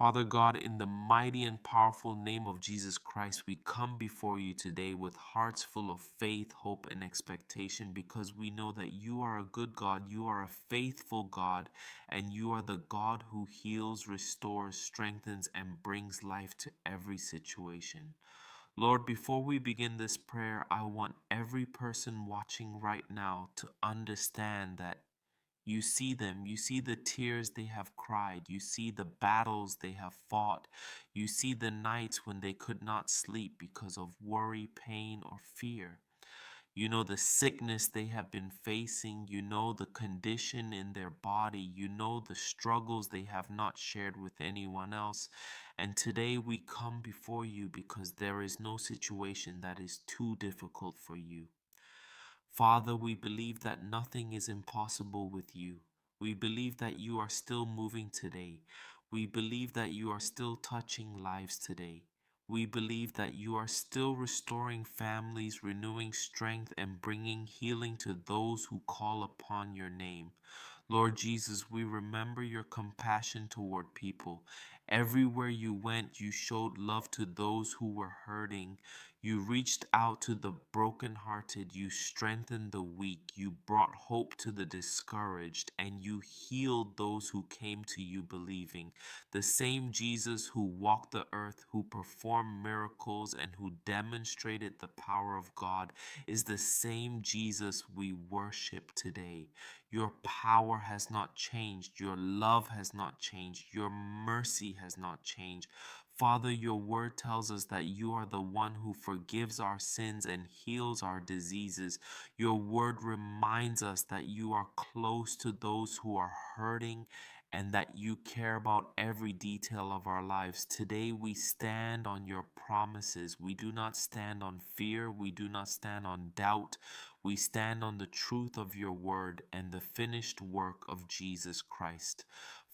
Father God, in the mighty and powerful name of Jesus Christ, we come before you today with hearts full of faith, hope, and expectation because we know that you are a good God, you are a faithful God, and you are the God who heals, restores, strengthens, and brings life to every situation. Lord, before we begin this prayer, I want every person watching right now to understand that you see them. You see the tears they have cried. You see the battles they have fought. You see the nights when they could not sleep because of worry, pain, or fear. You know the sickness they have been facing. You know the condition in their body. You know the struggles they have not shared with anyone else. And today we come before you because there is no situation that is too difficult for you. Father, we believe that nothing is impossible with you. We believe that you are still moving today. We believe that you are still touching lives today. We believe that you are still restoring families, renewing strength, and bringing healing to those who call upon your name. Lord Jesus, we remember your compassion toward people. Everywhere you went, you showed love to those who were hurting. You reached out to the brokenhearted. You strengthened the weak. You brought hope to the discouraged. And you healed those who came to you believing. The same Jesus who walked the earth, who performed miracles, and who demonstrated the power of God is the same Jesus we worship today. Your power has not changed. Your love has not changed. Your mercy has not changed. Father, your word tells us that you are the one who forgives our sins and heals our diseases. Your word reminds us that you are close to those who are hurting and that you care about every detail of our lives. Today we stand on your promises. We do not stand on fear. We do not stand on doubt. We stand on the truth of your word and the finished work of Jesus Christ.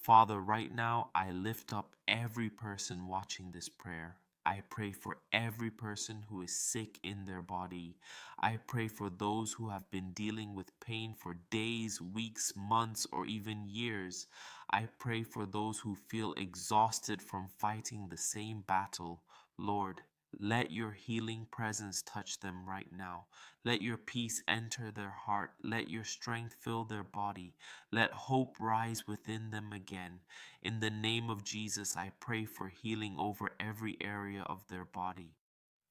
Father, right now I lift up every person watching this prayer. I pray for every person who is sick in their body. I pray for those who have been dealing with pain for days, weeks, months, or even years. I pray for those who feel exhausted from fighting the same battle. Lord, let your healing presence touch them right now. Let your peace enter their heart. Let your strength fill their body. Let hope rise within them again. In the name of Jesus, I pray for healing over every area of their body.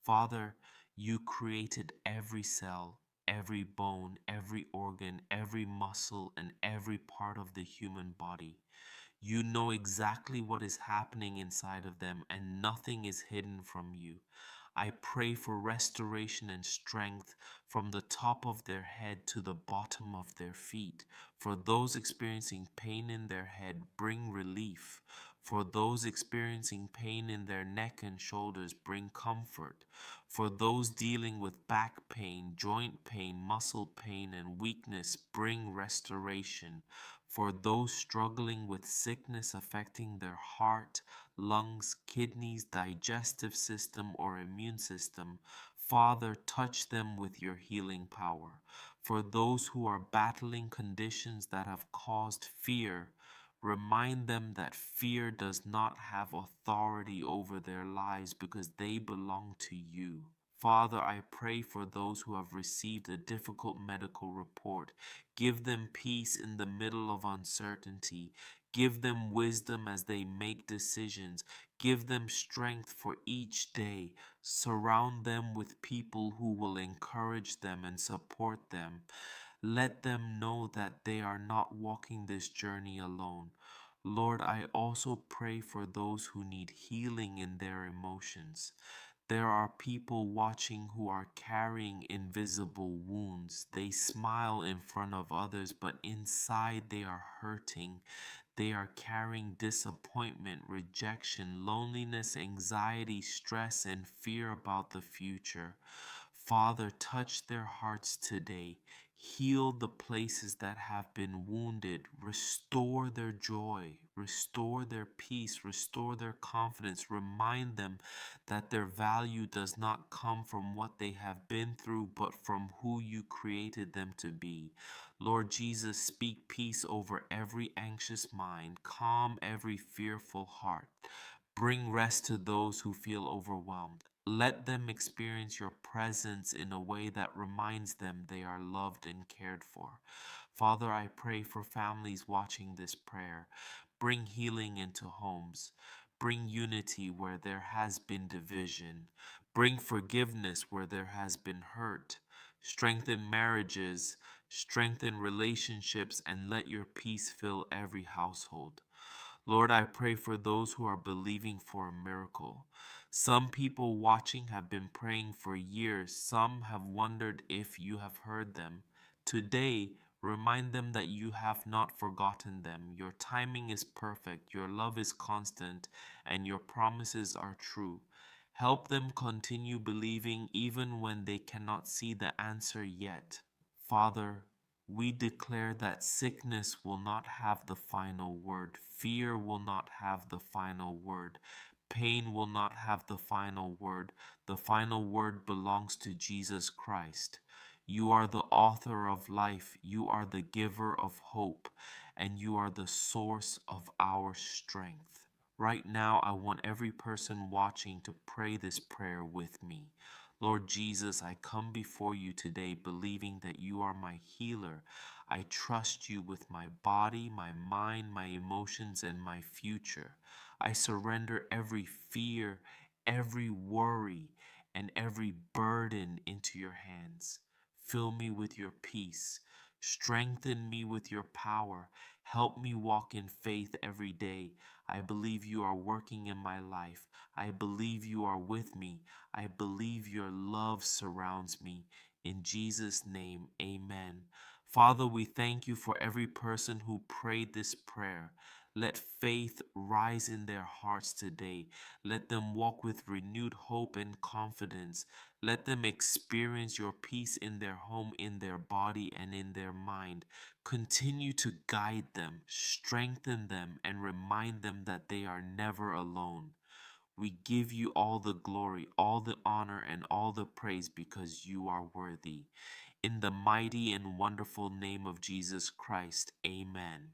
Father, you created every cell, every bone, every organ, every muscle, and every part of the human body. You know exactly what is happening inside of them, and nothing is hidden from you. I pray for restoration and strength from the top of their head to the bottom of their feet. For those experiencing pain in their head, bring relief. For those experiencing pain in their neck and shoulders, bring comfort. For those dealing with back pain, joint pain, muscle pain, and weakness, bring restoration. For those struggling with sickness affecting their heart, lungs, kidneys, digestive system, or immune system, Father, touch them with your healing power. For those who are battling conditions that have caused fear, remind them that fear does not have authority over their lives because they belong to you. Father, I pray for those who have received a difficult medical report. Give them peace in the middle of uncertainty. Give them wisdom as they make decisions. Give them strength for each day. Surround them with people who will encourage them and support them. Let them know that they are not walking this journey alone. Lord, I also pray for those who need healing in their emotions. There are people watching who are carrying invisible wounds. They smile in front of others, but inside they are hurting. They are carrying disappointment, rejection, loneliness, anxiety, stress, and fear about the future. Father, touch their hearts today. Heal the places that have been wounded. Restore their joy. Restore their peace. Restore their confidence. Remind them that their value does not come from what they have been through, but from who you created them to be. Lord Jesus, speak peace over every anxious mind. Calm every fearful heart. Bring rest to those who feel overwhelmed. Let them experience your presence in a way that reminds them they are loved and cared for. Father, I pray for families watching this prayer. Bring healing into homes. Bring unity where there has been division. Bring forgiveness where there has been hurt. Strengthen marriages, strengthen relationships, and let your peace fill every household. Lord, I pray for those who are believing for a miracle. Some people watching have been praying for years. Some have wondered if you have heard them. Today, remind them that you have not forgotten them. Your timing is perfect, your love is constant, and your promises are true. Help them continue believing even when they cannot see the answer yet. Father, we declare that sickness will not have the final word. Fear will not have the final word. Pain will not have the final word. The final word belongs to Jesus Christ. You are the author of life. You are the giver of hope. And you are the source of our strength. Right now, I want every person watching to pray this prayer with me. Lord Jesus, I come before you today believing that you are my healer. I trust you with my body, my mind, my emotions, and my future. I surrender every fear, every worry, and every burden into your hands. Fill me with your peace. Strengthen me with your power. Help me walk in faith every day. I believe you are working in my life. I believe you are with me. I believe your love surrounds me. In Jesus' name, amen. Father, we thank you for every person who prayed this prayer. Let faith rise in their hearts today. Let them walk with renewed hope and confidence. Let them experience your peace in their home, in their body, and in their mind. Continue to guide them, strengthen them, and remind them that they are never alone. We give you all the glory, all the honor, and all the praise because you are worthy. In the mighty and wonderful name of Jesus Christ, amen.